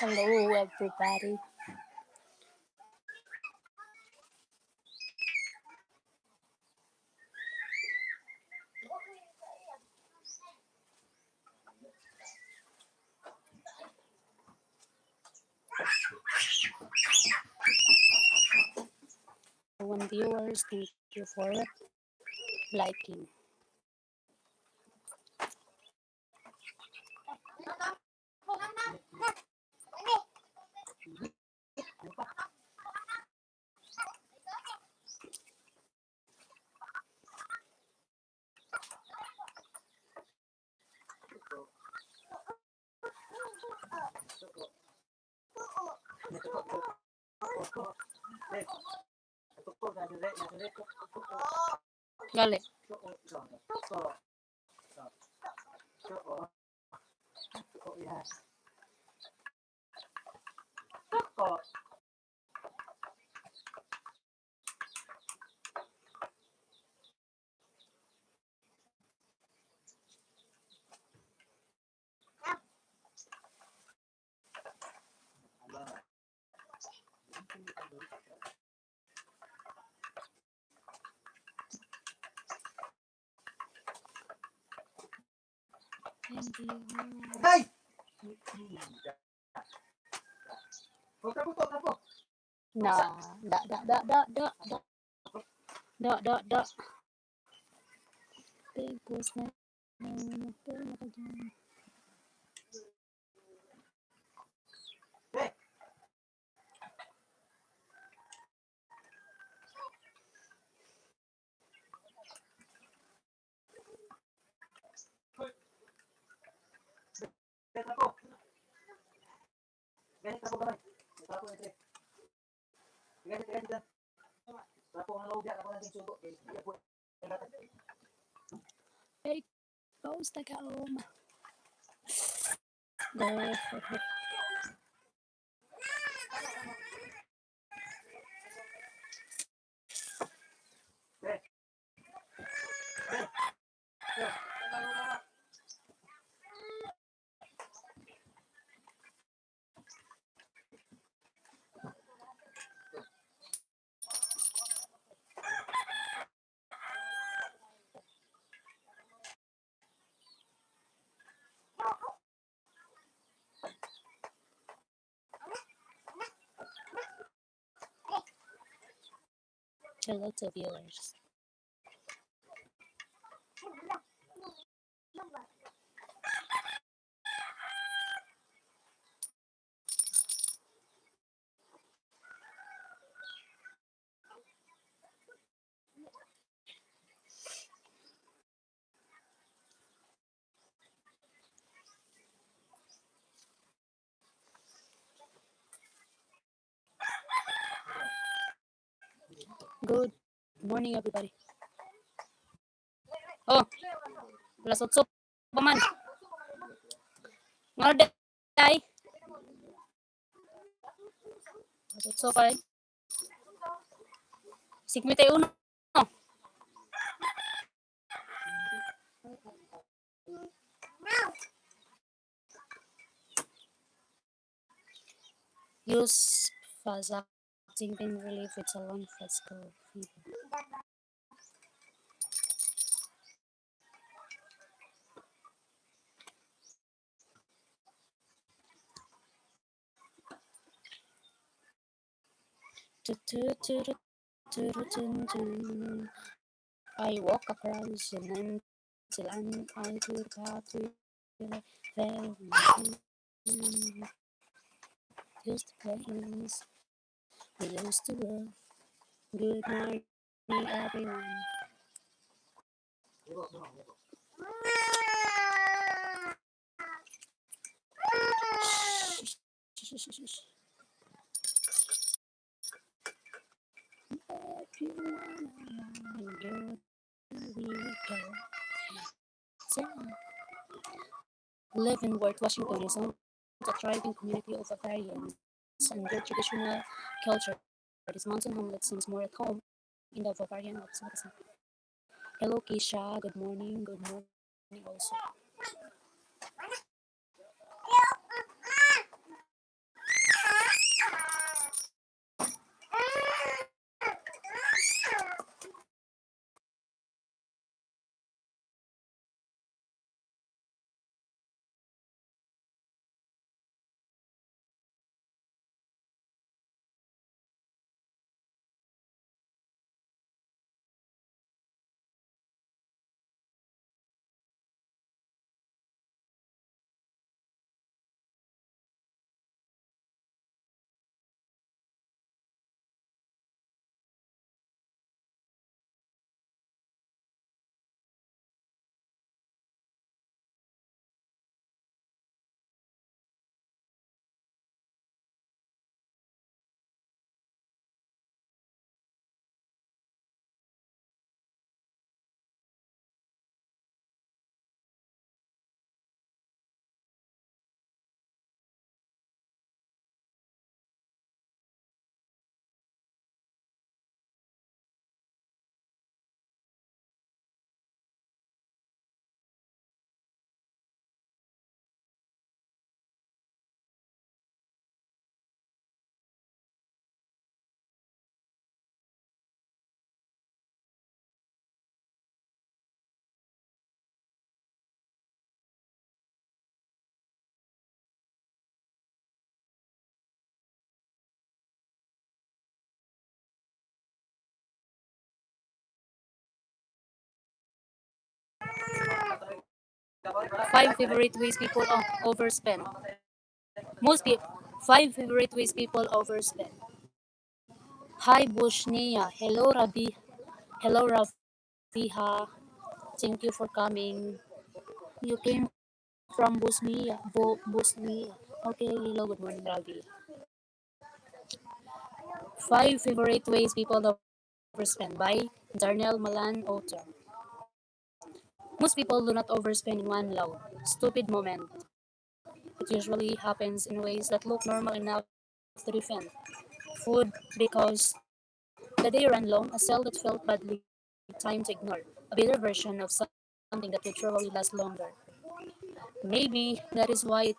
Hello, everybody. One viewers, thank you for liking. Gali. Hey! Nah, da. Big boss na. Big boss na kaom. There. Hello to viewers. Good morning, everybody. Oh, alas 8 pa man. Mga day. Alas 8 pa rin. 51. Use fast acting pain relief with salon fresco fever. I walk across the empty land. I took path to the very used to place we used to love. Good morning, everyone. Everyone, we go. Live and work Washington is home to a thriving community of Bavarians and their traditional culture. This mountain hamlet seems more at home in the Bavarian Alps. Hello, Keisha. Good morning. Good morning, also. Five favorite ways people overspend. Most people. Five favorite ways people overspend. Hi Bushnia. Hello Rabi. Hello Rafiha. Thank you for coming. You came from Bosnia. Bosnia. Okay, hello, good morning, Ravi. Five favorite ways people overspend by Darnell Malan author. Most people do not overspend in one loud, stupid moment. It usually happens in ways that look normal enough to defend. Food because the day ran long, a cell that felt badly time to ignore, a better version of something that would probably last longer. Maybe that is why it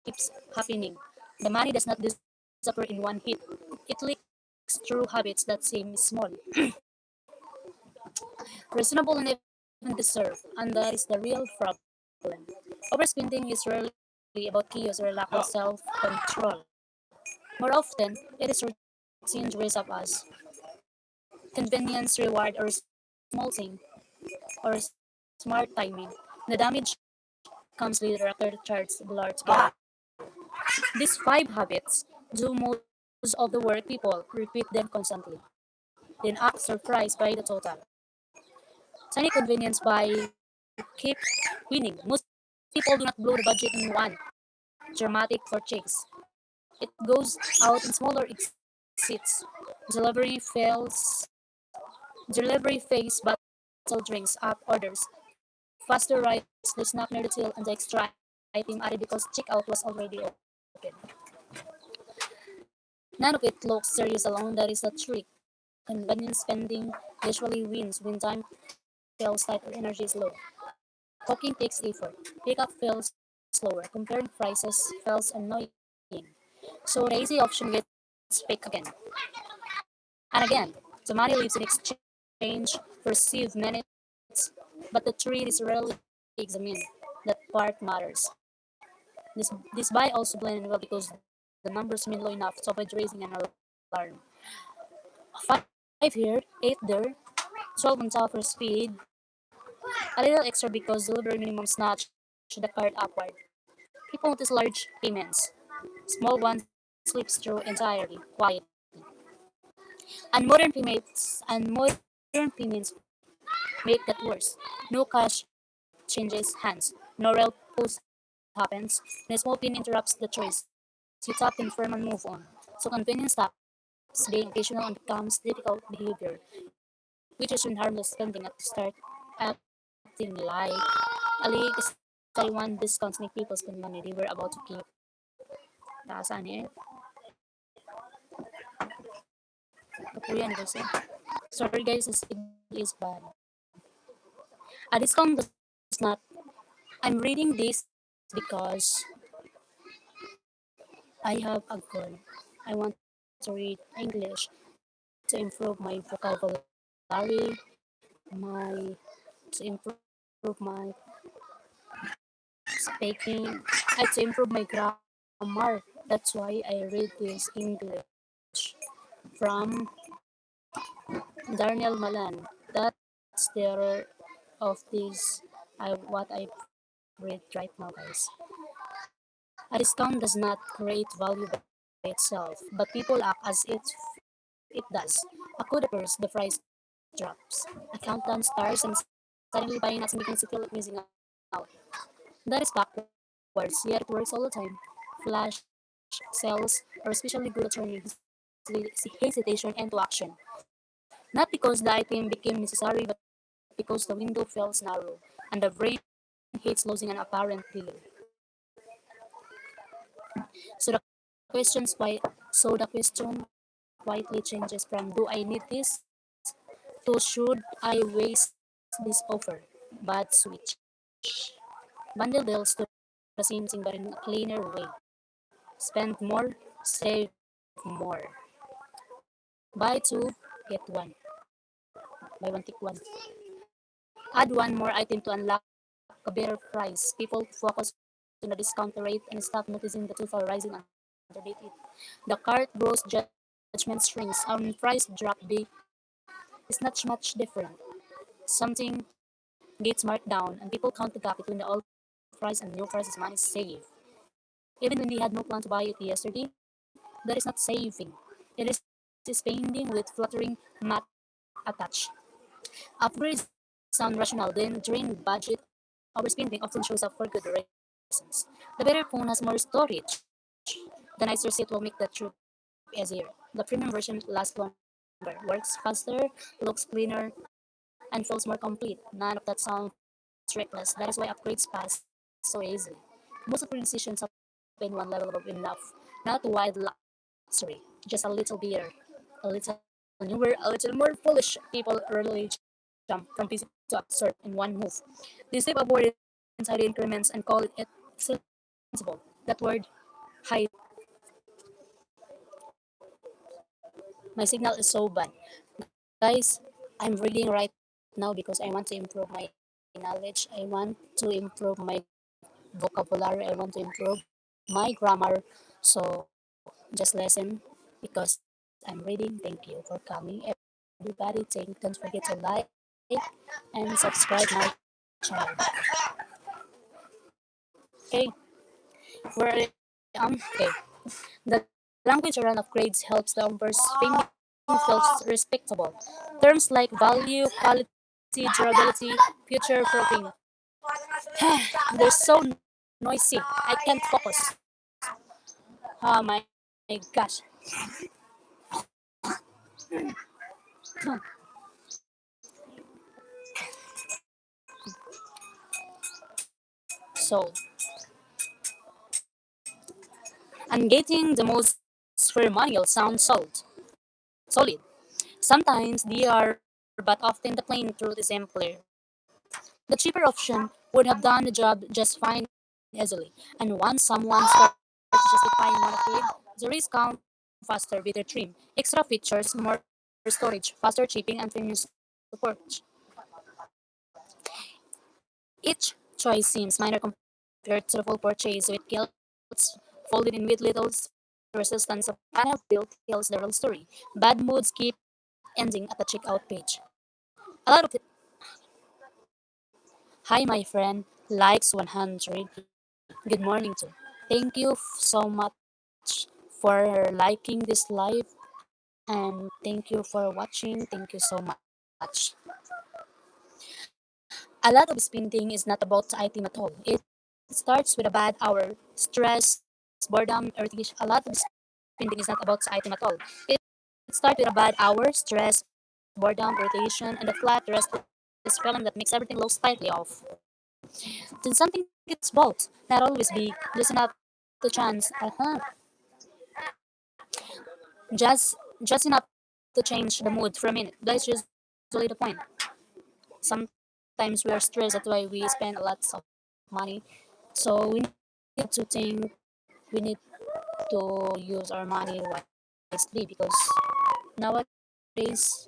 keeps happening. The money does not disappear in one hit. It leaks through habits that seem small, reasonable, and even deserved, and that is the real problem. Overspending is rarely about chaos or lack of self-control. More often, it is routine dress up as convenience, reward, or small thing, or smart timing. The damage comes later after the charts blur together. These five habits do most of the work. People repeat them constantly, then act surprised by the total. Tiny convenience by keep winning. Most people do not blow the budget in one dramatic purchase. It goes out in smaller exits. Delivery fails. Delivery phase battle drinks up orders. Faster rides, the snack near the till, and the extra item added because checkout was already open. None of it looks serious alone. That is the trick. Convenience spending usually wins when time feels tight or energy is low. Cooking takes effort. Pickup feels slower. Comparing prices feels annoying. So the easy option gets picked again and again. The money leaves in exchange for received minutes, but the trade is rarely examined. That part matters. This buy also blended well because the numbers mean low enough to avoid raising an alarm. Five here, eight there, 12 on top for speed, a little extra because delivery minimum notch the card upward. People notice large payments. Small ones slips through entirely, quiet. And modern payments make that worse. No cash changes hands. No real post happens. And a small pin interrupts the choice. You tap, confirm, and move on. So convenience stops being occasional and becomes difficult behavior, which is when harmless spending at the start acting like a league is Taiwan discounts make people spend money they were about to keep. Saan eh? Kapuyan kasi. Sorry guys, this is bad. A discount does not. I'm reading this because I have a goal. I want to read English to improve my vocabulary, my to improve my speaking, and to improve my grammar. That's why I read this English from Darnell Malan. That's the error of this. What I read right now, guys. A discount does not create value by itself, but people act as if it does. A code appears, the price drops. A countdown starts, and suddenly buying nuts begins to feel like missing out. That is backwards, yet it works all the time. Flash sales are especially good at turning hesitation into action. Not because the item became necessary, but because the window feels narrow, and the brain hates losing an apparent deal. So the questions why so the question quietly changes from do I need this to should I waste this offer? Bad switch. Bundle deals to the same thing but in a cleaner way. Spend more, save more. Buy two, get one. Buy one, take one. Add one more item to unlock a better price. People focus on the discount rate and stop noticing the two-far rising underneath it. The cart grows, judgment shrinks. When price drop big, it's not much different. Something gets marked down, and people count the gap between the old fries and new fries is money saved. Even when they had no plan to buy it yesterday, that is not saving. It is spending with fluttering math attached. Upgrades sound rational, then drain budget. Overspending often shows up for good reasons. The better phone has more storage. The nicer seat will make the trip easier. The premium version lasts longer, works faster, looks cleaner, and feels more complete. None of that sounds reckless. That is why upgrades pass so easily. Most of the decisions happen one level above enough, not wide luxury, just a little better, a little newer, a little more foolish. People rarely jump from PC to absurd in one move. They step upward inside the increments and call it sensible. That word, high, my signal is so bad. Guys, I'm reading right now because I want to improve my knowledge. I want to improve my vocabulary. I want to improve my grammar. So just listen because I'm reading. Thank you for coming, everybody. Don't forget to like and subscribe my channel. Okay, where I am. Okay, the language around upgrades helps the numbers spending feels respectable. Terms like value, quality, durability, future proofing. They're so noisy. I can't focus. Oh my gosh. So I'm getting the most ceremonial sound solid. Sometimes they are, but often the plain truth is simpler. The cheaper option would have done the job just fine easily. And once someone starts justifying one upgrade, the risk count faster with their trim, extra features, more storage, faster shipping, and premium support. Each choice seems minor compared to the full purchase with guilt folded in with little resistance of final bill tells the real story. Bad moods keep ending at the checkout page. A lot of it. Hi, my friend. Likes 100. Good morning to. Thank you so much for liking this live and thank you for watching. Thank you so much. A lot of spending is not about the item at all. It starts with a bad hour, stress, boredom, irritation. A lot of spending is not about the item at all. It starts with a bad hour, stress, boredom, irritation, and a flat, restless feeling that makes everything look slightly off. Then something gets bought, not always big, just enough to chance. Just enough to change the mood for a minute. That is usually the point. Sometimes we are stressed, that's why we spend a lot of money. So we need to think, we need to use our money wisely because nowadays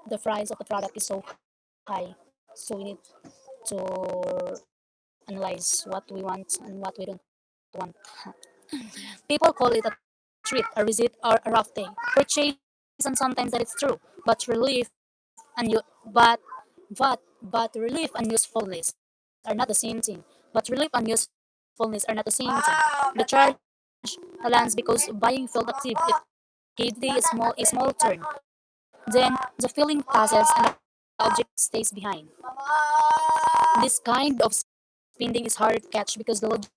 the price of the product is so high. So we need to analyze what we want and what we don't want. People call it a treat, a visit, or a rough day. Purchase, and sometimes that is true, but relief and you, but relief and usefulness are not the same thing. But relief and usefulness are not the same thing. The charge lands because buying felt active. It gave the a small turn. Then the feeling passes and the object stays behind. This kind of spending is hard to catch because the logic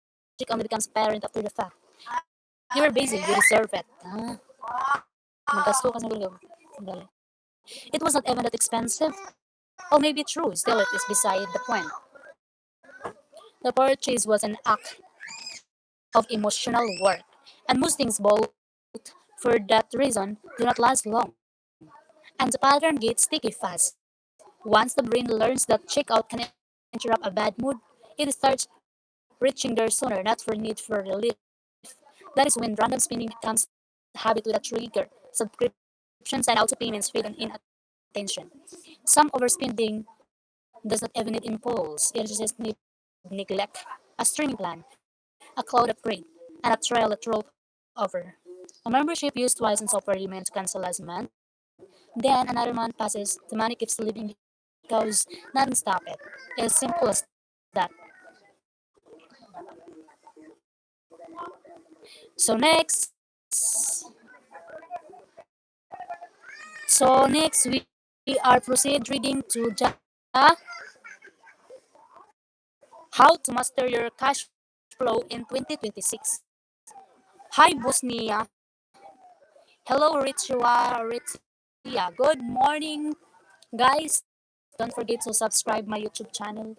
only becomes apparent after the fact. You were busy, you deserve it. Magasto ka sa lugaw. Dali. It was not even that expensive. Or maybe true, still it is beside the point. The purchase was an act of emotional work, and most things bought for that reason do not last long, and the pattern gets sticky fast. Once the brain learns that checkout can interrupt a bad mood, it starts reaching there sooner, not for need for relief. That is when random spending becomes a habit with a trigger. Subscriptions and auto payments fade on inattention. Some overspending does not even need impulse, it just needs neglect. A streaming plan, a cloud upgrade, and a trial that rolled over. A membership used twice in software you meant to cancel last month. Then another month passes, the money keeps leaving because nothing stopped it. It's simple as that. So next, we are proceed reading to the how to master your cash flow in 2026. Hi Bosnia. Hello Ritua. Good morning guys. Don't forget to subscribe my YouTube channel.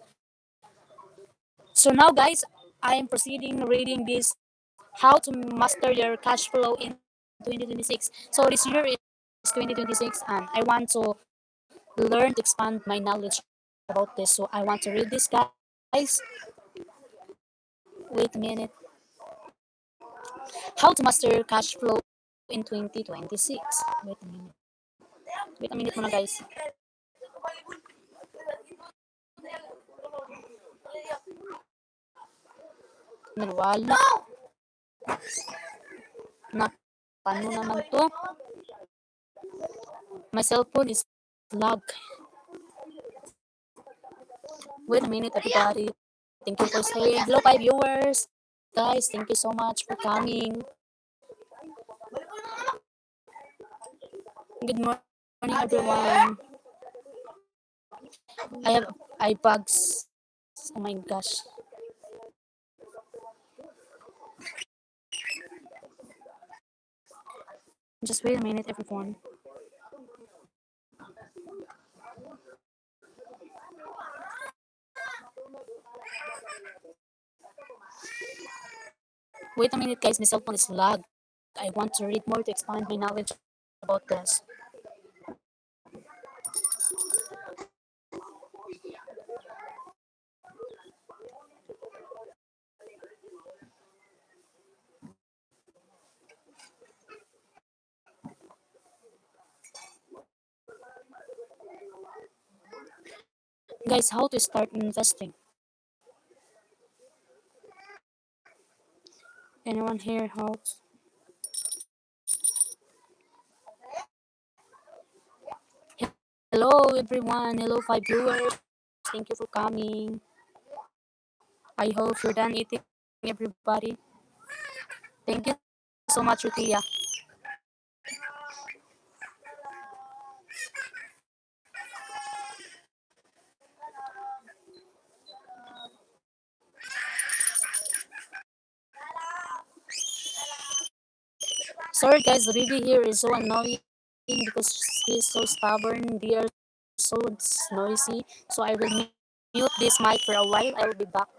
So now guys, I am proceeding reading this how to master your cash flow in 2026. So this year is 2026 and I want to learn to expand my knowledge about this. So I want to read this guys. Wait a minute. How to master cash flow in 2026. Wait a minute. Wait a minute muna guys. Nawala. Na, paano naman to? My cell phone is lag. Wait a minute everybody. Thank you for staying. Hello, 5 viewers. Guys, thank you so much for coming. Good morning, everyone. I have eye bags. Oh my gosh. Just wait a minute, everyone. Wait a minute, guys. My cell phone is lag. I want to read more to expand my knowledge about this. Guys, how to start investing? Anyone here? How? Hello, everyone. Hello, 5 viewers. Thank you for coming. I hope you're done eating, everybody. Thank you so much, Rutia. Sorry, guys. The baby here is so annoying because he's so stubborn. They are so noisy. So I will mute this mic for a while. I will be back.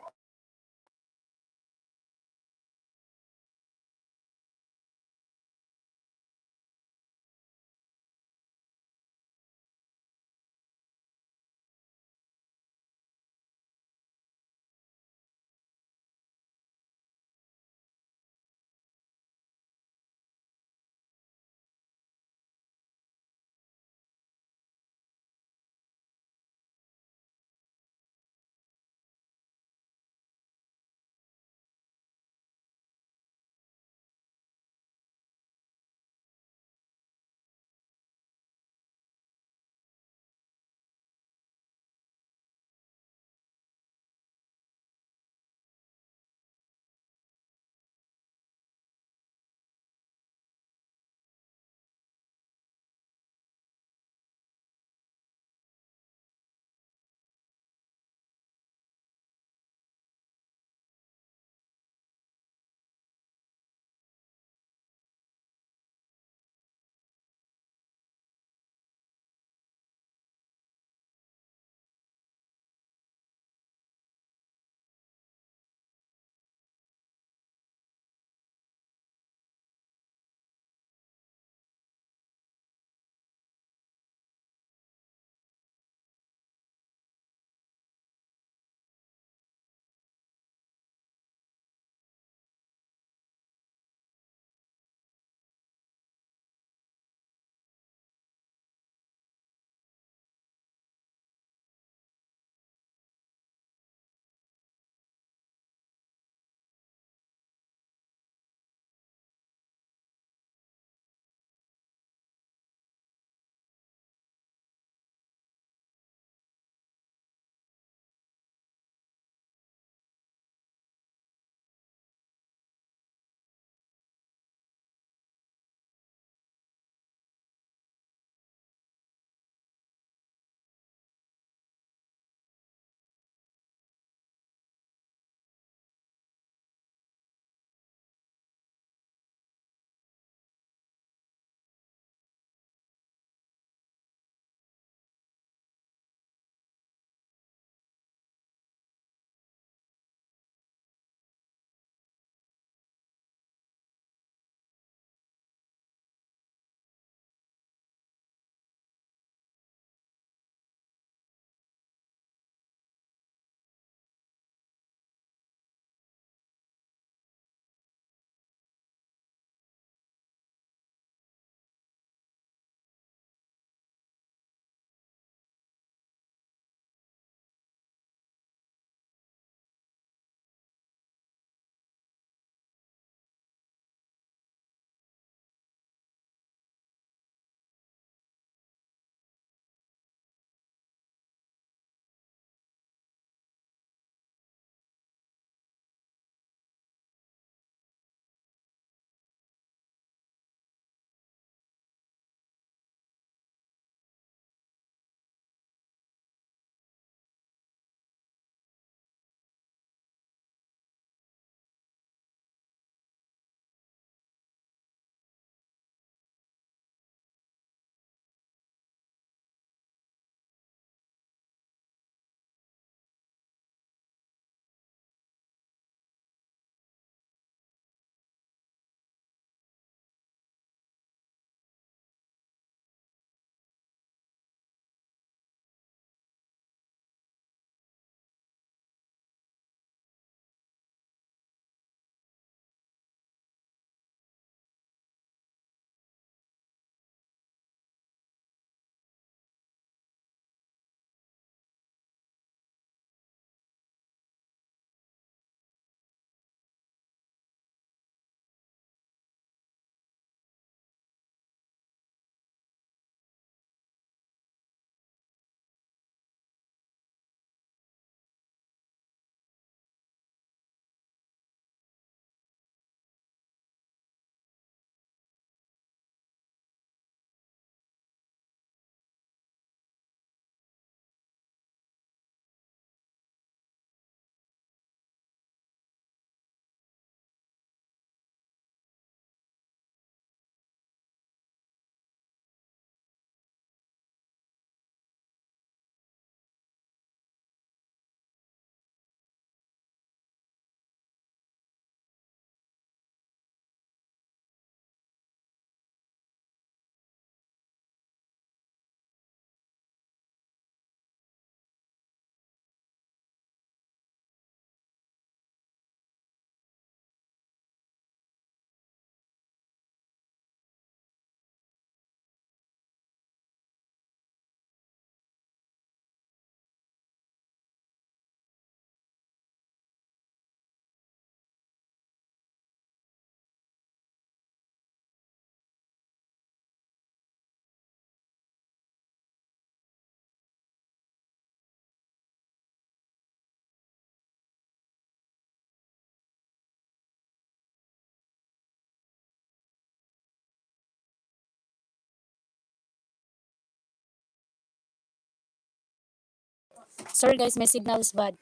Sorry guys, my signal is bad.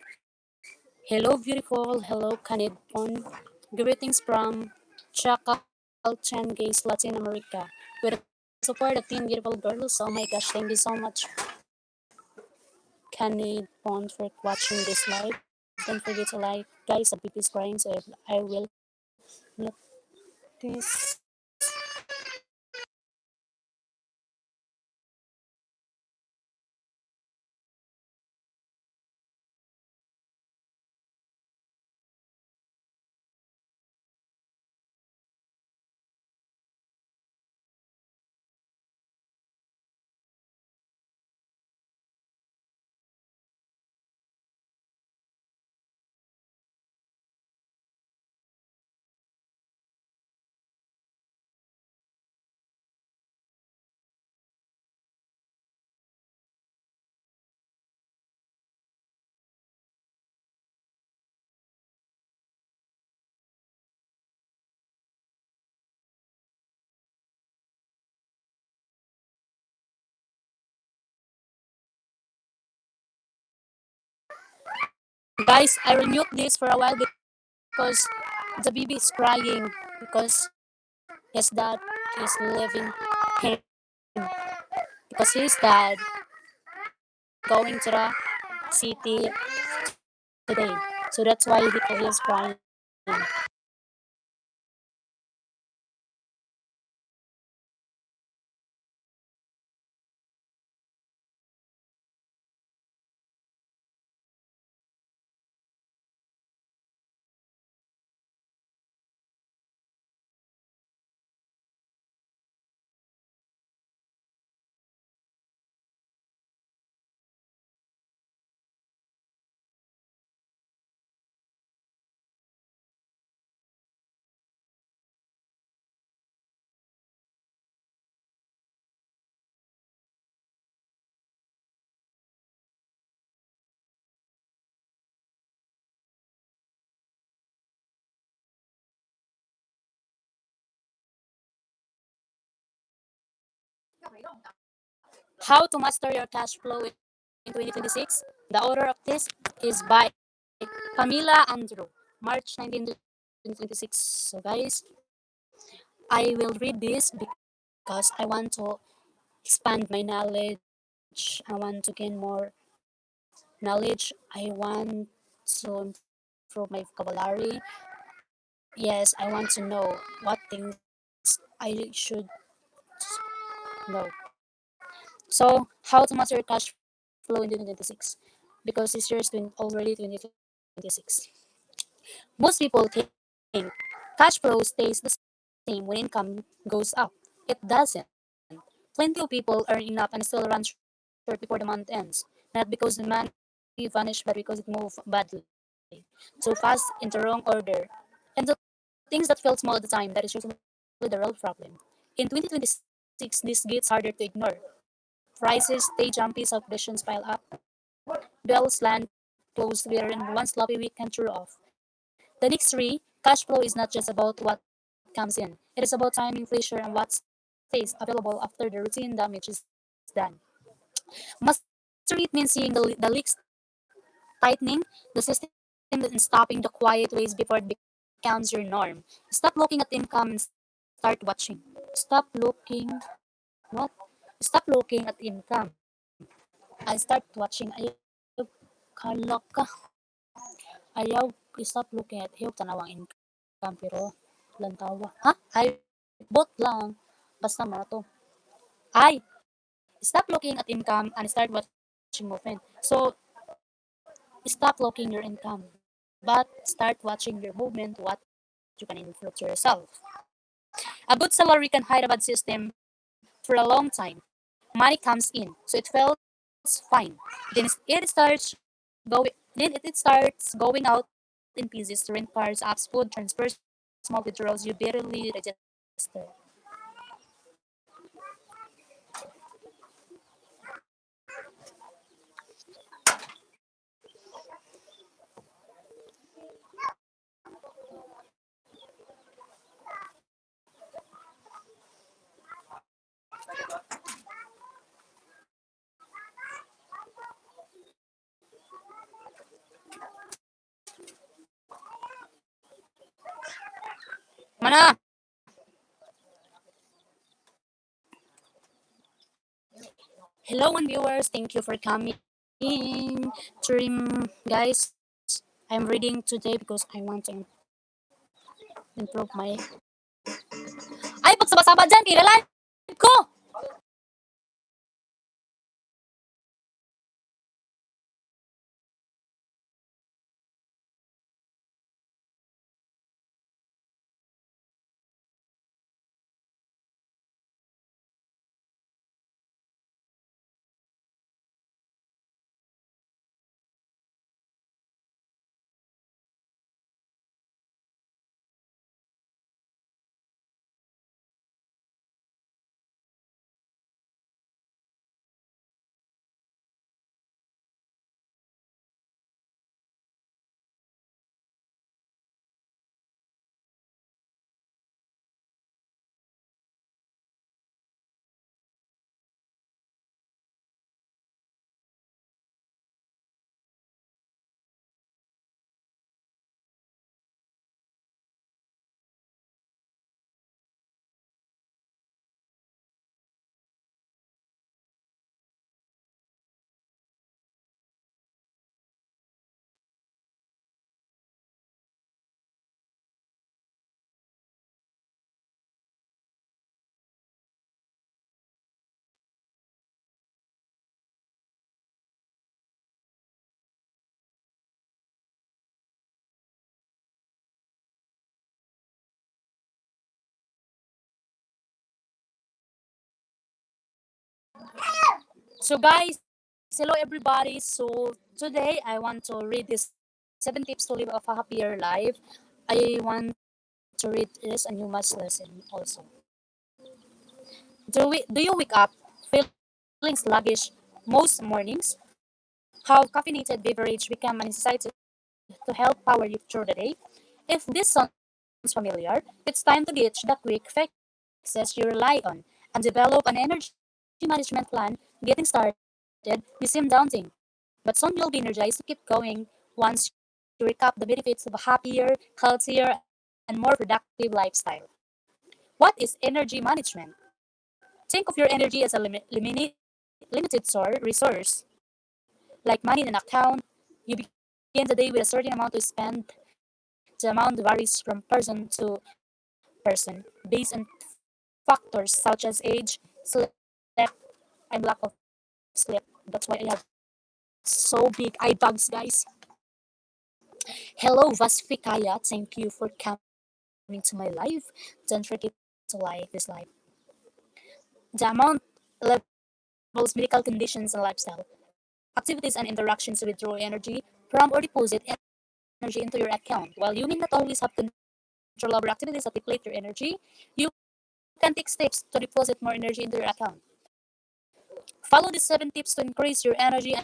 Hello beautiful, hello Canid Pon. Greetings from Chacalchangues, Latin America. With the support of 10 beautiful girls. Oh my gosh, thank you so much Canid Pon for watching this live. Don't forget to like guys, the baby is crying so I will mute this. Guys, I will mute this for a while because the baby is crying because his dad is leaving him because his dad going to the city today. So that's why he is crying. How to master your cash flow in 2026? The author of this is by Camila Andrew, March 19, 2026. So guys, I will read this because I want to expand my knowledge. I want to gain more knowledge. I want to improve my vocabulary. Yes, I want to know what things I should know. So, how to master cash flow in 2026? Because this year is already 2026. Most people think cash flow stays the same when income goes up. It doesn't. Plenty of people earn enough and still run short before the month ends. Not because the money vanished, but because it moved badly. Too fast, in the wrong order. And the things that felt small at the time, that is usually the real problem. In 2026, this gets harder to ignore. Prices stay jumpy, subdivisions pile up, bills land close together, and one sloppy week can throw off. The next three, cash flow is not just about what comes in. It is about timing, pressure, and what stays available after the routine damage is done. Mastery it means seeing the leaks tightening the system and stopping the quiet ways before it becomes your norm. Stop looking at income and start watching. Stop looking what? Stop looking at income. I start watching. Ayaw, kala ka. Ayaw, stop looking at ayaw tanawang income pero lantawa. Ha? Ay, bot lang. Basta mo na to. Ay, stop looking at income and start watching movement. So, stop looking your income, but start watching your movement, what you can influence yourself. A good salary can hide a bad system for a long time. Money comes in, so it feels fine. Then it starts going out in pieces, rent cars, apps, food, transfers, small withdrawals you barely register. Mana? Hello, and viewers. Thank you for coming in. Trim, guys. I'm reading today because I want to improve my... Ay, pagsabasaba dyan, kilala ko! So, guys, hello, everybody. So, today I want to read this 7 tips to live a happier life. I want to read this and you must listen also. Do you wake up feeling sluggish most mornings? How caffeinated beverage become a necessity to help power you through the day? If this sounds familiar, it's time to ditch the quick fixes you rely on and develop an energy management plan. Getting started may seem daunting, but soon you'll be energized to keep going once you recap the benefits of a happier, healthier, and more productive lifestyle. What is energy management? Think of your energy as a limited resource, like money in an account. You begin the day with a certain amount to spend. The amount varies from person to person based on factors such as age, sleep, and lack of sleep. That's why I have so big eye bags, guys. Hello, Vasfikaya. Thank you for coming to my live. Don't forget to like this live. The amount levels medical conditions and lifestyle activities and interactions to withdraw energy from or deposit energy into your account. While you may not always have control over activities that deplete your energy, you can take steps to deposit more energy into your account. Follow these 7 tips to increase your energy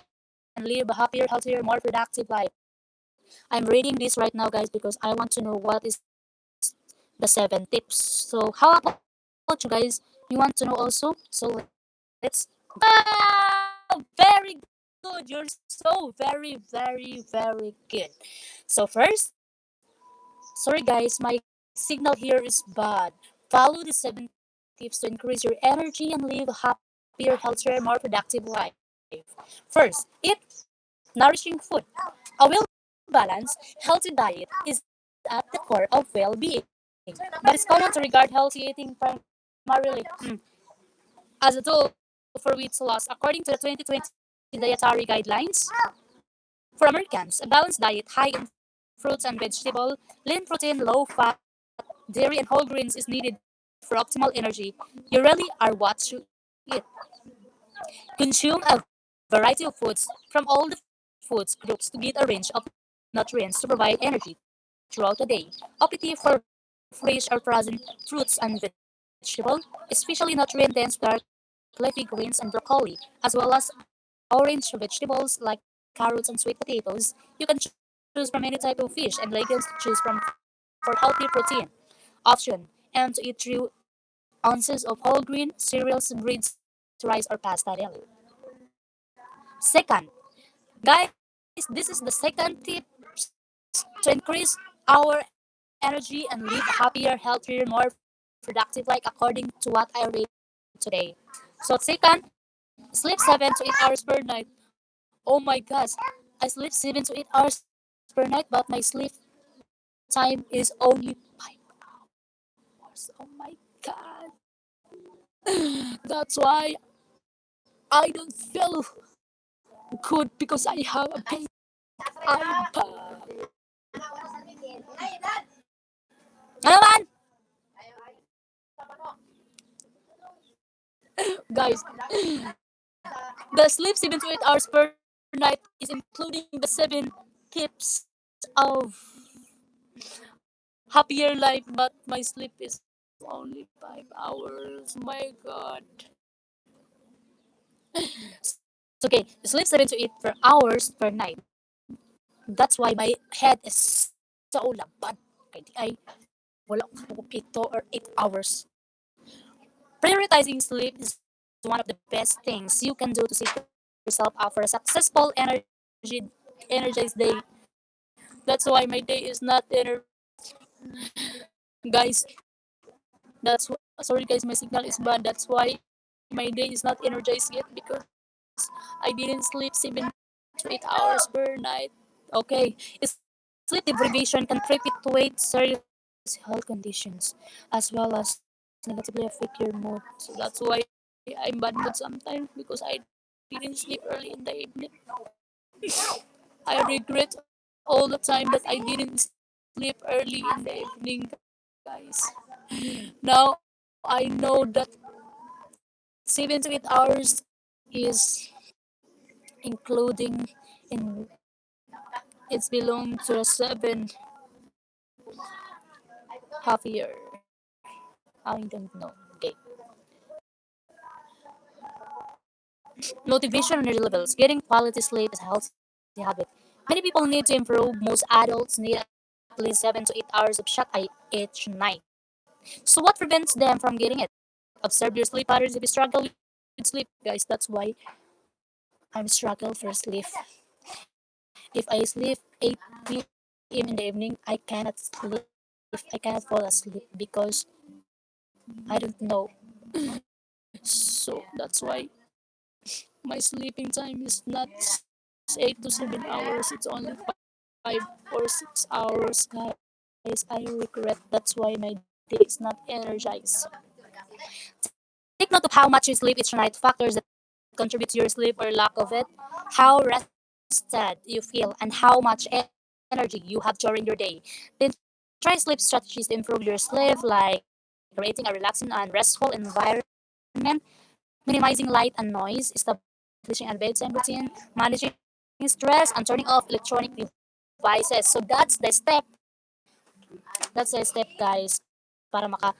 and live a happier, healthier, more productive life. I'm reading this right now, guys, because I want to know what is the 7 tips. So, how about you guys? You want to know also? So, let's. Wow! Very good. You're so very, very, very good. So, first, sorry, guys, my signal here is bad. Follow the 7 tips to increase your energy and live a happier, healthier, more productive life. First, eat nourishing food. A well balanced, healthy diet is at the core of well being, but it's common to regard healthy eating primarily as a tool for weight loss. According to the 2020 dietary guidelines for Americans, a balanced diet high in fruits and vegetables, lean protein, low fat, dairy, and whole grains is needed for optimal energy. You really are what you eat. Consume a variety of foods from all the foods groups to get a range of nutrients to provide energy throughout the day. Opting for fresh or frozen fruits and vegetables, especially nutrient-dense dark leafy greens and broccoli, as well as orange vegetables like carrots and sweet potatoes. You can choose from any type of fish and legumes to choose from for healthy protein option, and to eat 3 ounces of whole grain cereals, breads, rice, or pasta daily. Second, guys, this is the second tip to increase our energy and live a happier, healthier, more productive life according to what I read today. So second, sleep 7 to 8 hours per night. Oh my gosh, I sleep 7 to 8 hours per night, but my sleep time is only 5 hours. Oh my god, that's why I don't feel good because I have a big iPad. Ano man? Guys, the sleep 7 to 8 hours per night is including the 7 tips of happier life, but my sleep is only 5 hours. My God. Okay, sleep 7 to 8 hours per night. That's why my head is so laban. Kaya di ay wala ko 7 or 8 hours. Prioritizing sleep is one of the best things you can do to set yourself up for a successful energized day. That's why my day is not guys. Sorry guys, my signal is bad. That's why my day is not energized yet because I didn't sleep 7 to 8 hours per night. Okay, sleep deprivation can perpetuate serious health conditions as well as negatively affect your mood. So that's why I'm bad mood sometimes because I didn't sleep early in the evening. I regret all the time that I didn't sleep early in the evening, guys. Now I know that 7 to 8 hours is including in it's belong to a 7 half year. I don't know. Okay. Motivation and energy levels. Getting quality sleep is a healthy habit. Many people need to improve. Most adults need at least 7 to 8 hours of shut eye each night. So what prevents them from getting it? Observe your sleep patterns if you struggle with sleep, guys. That's why I'm struggle for sleep. If I sleep 8 p.m. in the evening, I cannot sleep. I cannot fall asleep because I don't know. So that's why my sleeping time is not 8 to 7 hours. It's only 5 or 6 hours, guys. I regret. That's why my day is not energized. Take note of how much you sleep each night. Factors that contribute to your sleep or lack of it. How rested you feel and how much energy you have during your day. Then try sleep strategies to improve your sleep, like creating a relaxing and restful environment, minimizing light and noise, establishing a bedtime routine, managing stress, and turning off electronic devices. So that's the step, guys, para maka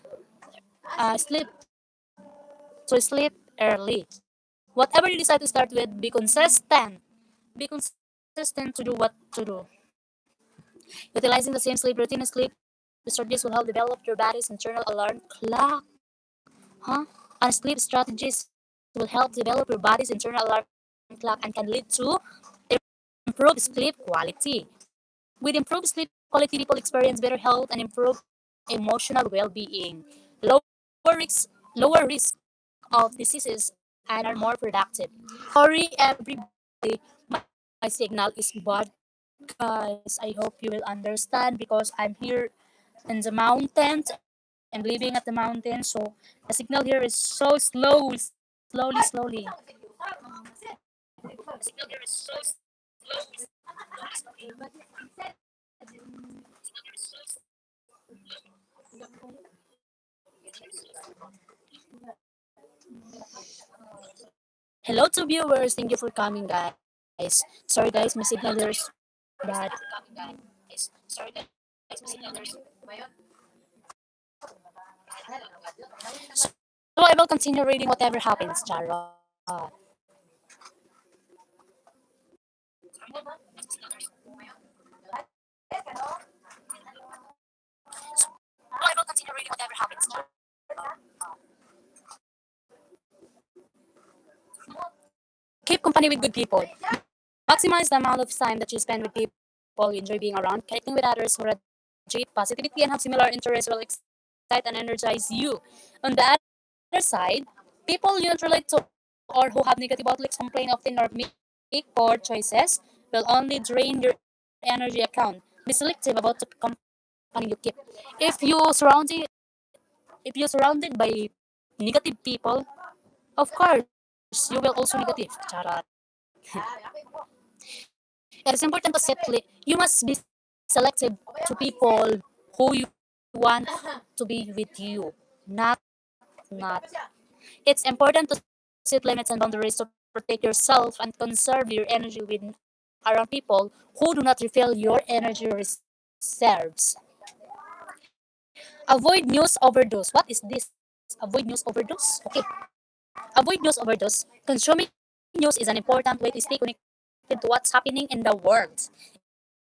sleep to sleep early. Whatever you decide to start with, be consistent. Be consistent to do what to do. Utilizing the same sleep routine and sleep strategies will help develop your body's internal alarm clock. Huh? And sleep strategies will help develop your body's internal alarm clock and can lead to improved sleep quality. With improved sleep quality, people experience better health and improved emotional well-being, lower risk of diseases, and are more productive. Sorry, everybody, my signal is bad, guys. I hope you will understand because I'm here in the mountains and living at the mountains, so the signal here is so slowly. The signal here is so Hello to viewers. Thank you for coming, guys. Sorry, guys, my signal there is bad. So I will continue reading whatever happens, Charo. I will continue reading whatever happens, Charo. Keep company with good people. Maximize the amount of time that you spend with people you enjoy being around. Connecting with others who positivity, and have similar interests will excite and energize you. On the other side, people you don't relate to or who have negative outlooks, complain often, or make poor choices will only drain your energy account. Be selective about the company you keep. If you surrounding if you're surrounded by negative people, of course you will also negative. Charot. It is important to you must be selective to people who you want to be with you, not. It's important to set limits and boundaries to protect yourself and conserve your energy with around people who do not refill your energy reserves. Avoid news overdose. What is this? Avoid news overdose? Okay. Avoid news overdose. Consuming news is an important way to stay connected to what's happening in the world.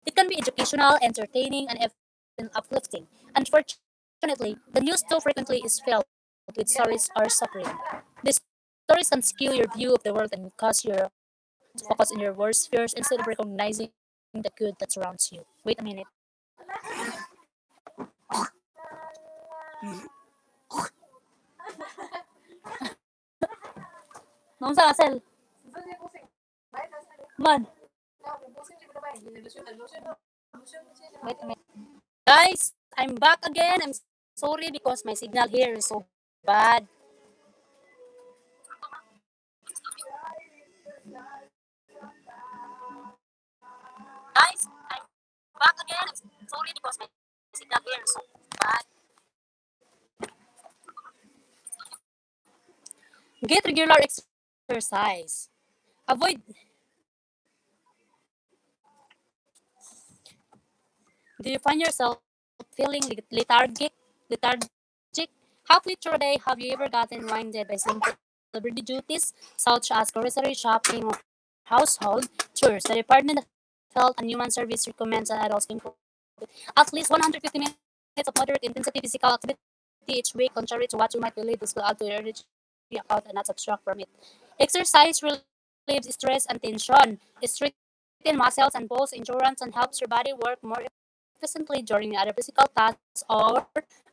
It can be educational, entertaining, and even uplifting. Unfortunately, the news too frequently is filled with stories or suffering. These stories can skew your view of the world and cause you to focus on your worst fears instead of recognizing the good that surrounds you. Wait a minute. Nung sa asel? Man. Wait a minute. Guys, I'm back again. I'm sorry because my signal here is so bad. Guys, I'm back again. I'm sorry because my signal here is so bad. Get regular exercise. Avoid. Do you find yourself feeling lethargic halfway through a day? Have you ever gotten reminded by simple everyday duties such as grocery shopping or household chores? The Department of Health and Human Service recommends that adults include at least 150 minutes of moderate intensity physical activity each week. Contrary to what you might believe, this will add to your energy account and not subtract from it. Exercise relieves stress and tension. Strengthens muscles and bones endurance and helps your body work more efficiently during other physical tasks or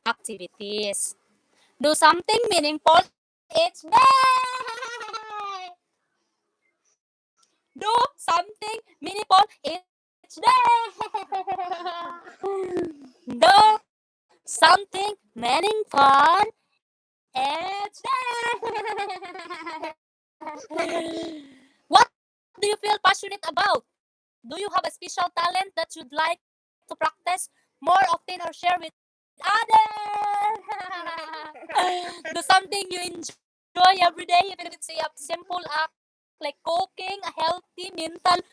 activities. Do something meaningful each day. Do something meaningful each day. Do something meaningful each day. What do you feel passionate about? Do you have a special talent that you'd like to practice more often or share with others? Do something you enjoy every day, even if it's a simple act like cooking, a healthy mental,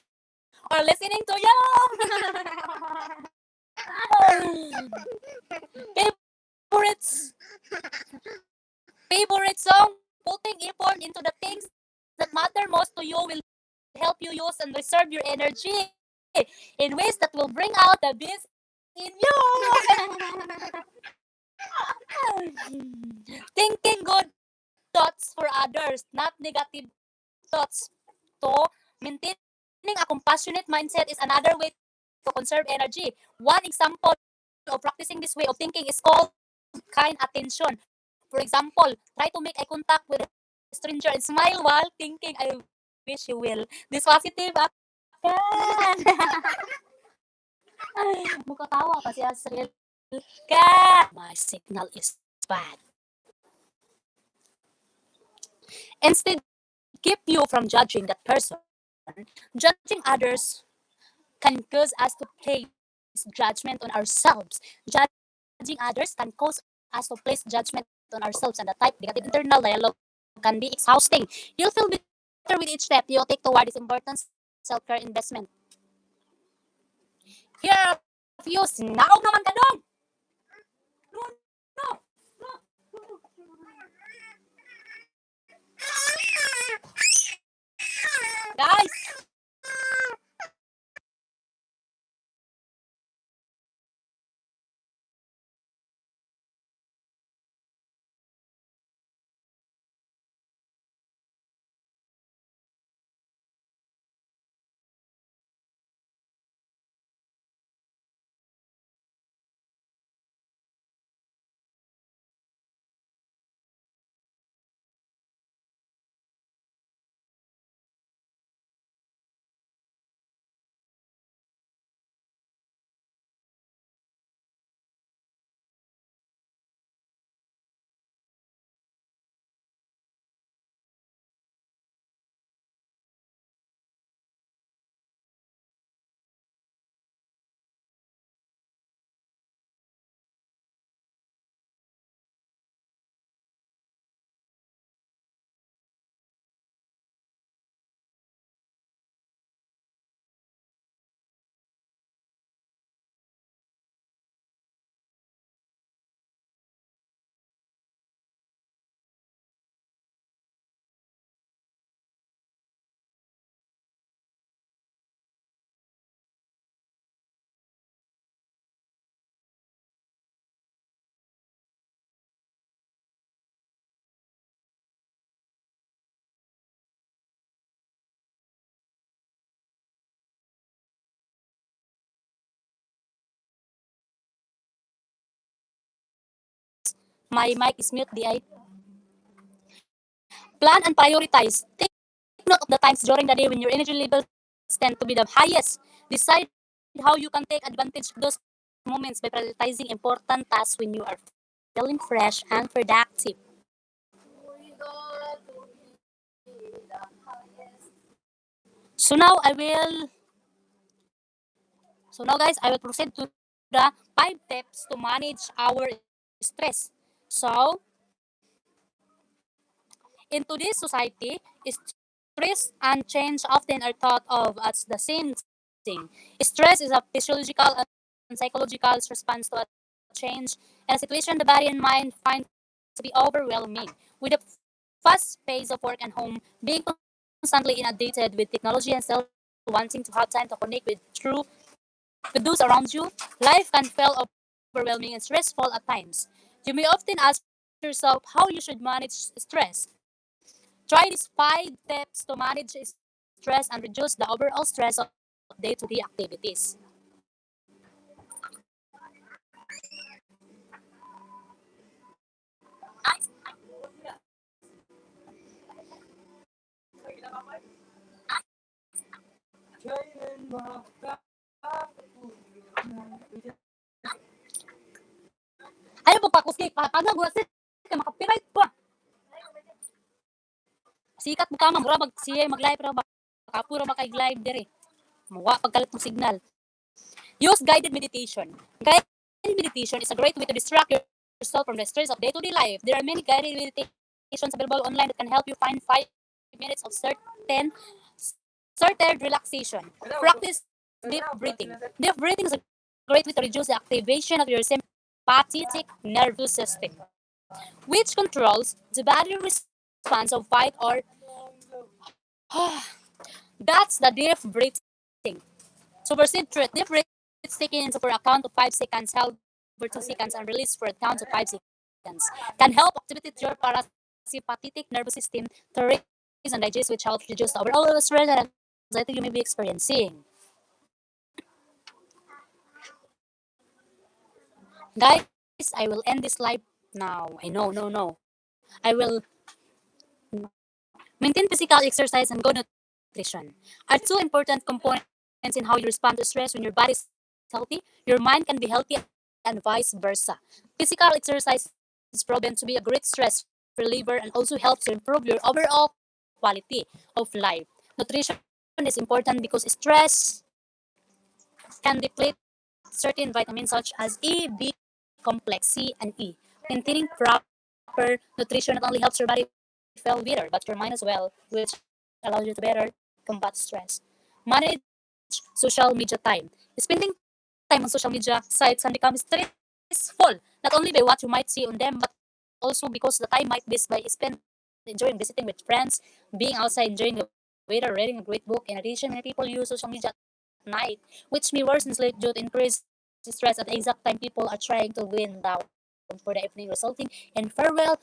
or listening to you. Favorites, favorite song. Putting effort into the things that matter most to you will help you use and reserve your energy in ways that will bring out the best in you. Thinking good thoughts for others, not negative thoughts. To maintaining a compassionate mindset is another way to conserve energy. One example of practicing this way of thinking is called kind attention. For example, try to make eye contact with a stranger and smile while thinking, I wish you will. This positive action. Mukatawa kasi as real ka. My signal is bad. Instead, keep you from judging that person. Judging others can cause us to place judgment on ourselves. Judging others can cause us to place judgment on ourselves, and the type negative internal dialogue can be exhausting. You'll feel better with each step you take toward this important self-care investment. Here are a few. Sinakaw naman ka dong! No, no, guys! My mic is mute, di ay. Plan and prioritize. Take note of the times during the day when your energy levels tend to be the highest. Decide how you can take advantage of those moments by prioritizing important tasks when you are feeling fresh and productive. So now I will So now guys, I will proceed to the 5 tips to manage our stress. So, in today's society, stress and change often are thought of as the same thing. Stress is a physiological and psychological response to a change and a situation the body and mind find to be overwhelming. With the fast pace of work and home, being constantly inundated with technology and self wanting to have time to connect with those around you, life can feel overwhelming and stressful at times. You may often ask yourself how you should manage stress. Try these 5 tips to manage stress and reduce the overall stress of day to day activities. Ayaw mo pa kuski, paano mo kasi makapiright pa. Sikat mo ka, mura siya mag-live ra ba? Kapura makay-live dire. Mawa pagkalat ng signal. Use guided meditation. Guided meditation is a great way to distract yourself from the stress of day-to-day life. There are many guided meditations available online that can help you find 5 minutes of certain relaxation. Practice deep breathing. Deep breathing is a great way to reduce the activation of your sympathetic nervous system, which controls the body response of fight or that's the deep breathing. So proceed through it. Deep breath taken into for a count of 5 seconds, held for 2 seconds, and released for a count of 5 seconds. Can help activate your parasympathetic nervous system to raise and digest, which helps reduce the overall stress and anxiety you may be experiencing. Guys, I will end this live now. I know, no, no. I will maintain physical exercise and good nutrition are two important components in how you respond to stress. When your body is healthy, your mind can be healthy and vice versa. Physical exercise is proven to be a great stress reliever and also helps to improve your overall quality of life. Nutrition is important because stress can deplete certain vitamins such as A, B complex, C, and E. Maintaining proper nutrition not only helps your body feel better, but your mind as well, which allows you to better combat stress. Manage social media time. Spending time on social media sites can become stressful, not only by what you might see on them, but also because the time might be spent enjoying visiting with friends, being outside enjoying the weather, reading a great book. In addition, many people use social media at night, which may worsen sleep due to increased stress at the exact time people are trying to wind down for the evening, resulting in farewell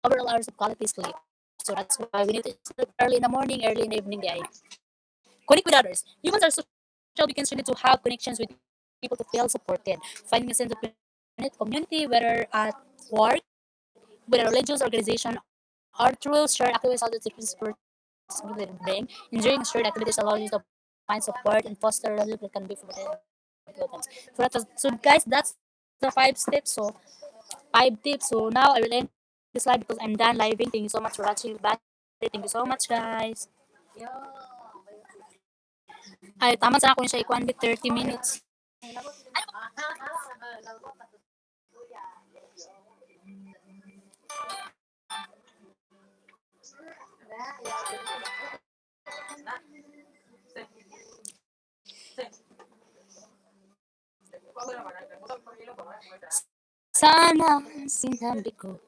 overall hours of quality sleep. So that's why we need to sleep early in the morning, early in the evening, guys. Connect with others. Humans are social beings who need to have connections with people to feel supported. Finding a sense of community, whether at work, with a religious organization, or through shared activities, how to bring. Enjoying shared activities allows you to find support and foster relationship that can be for so guys, that's the 5 steps. So 5 tips. So now I will end this live because I'm done living. Thank you so much for watching. Bye. Thank you so much, guys. Ay, tama sana kung siya ikuan with 30 minutes. Sana sinabi ko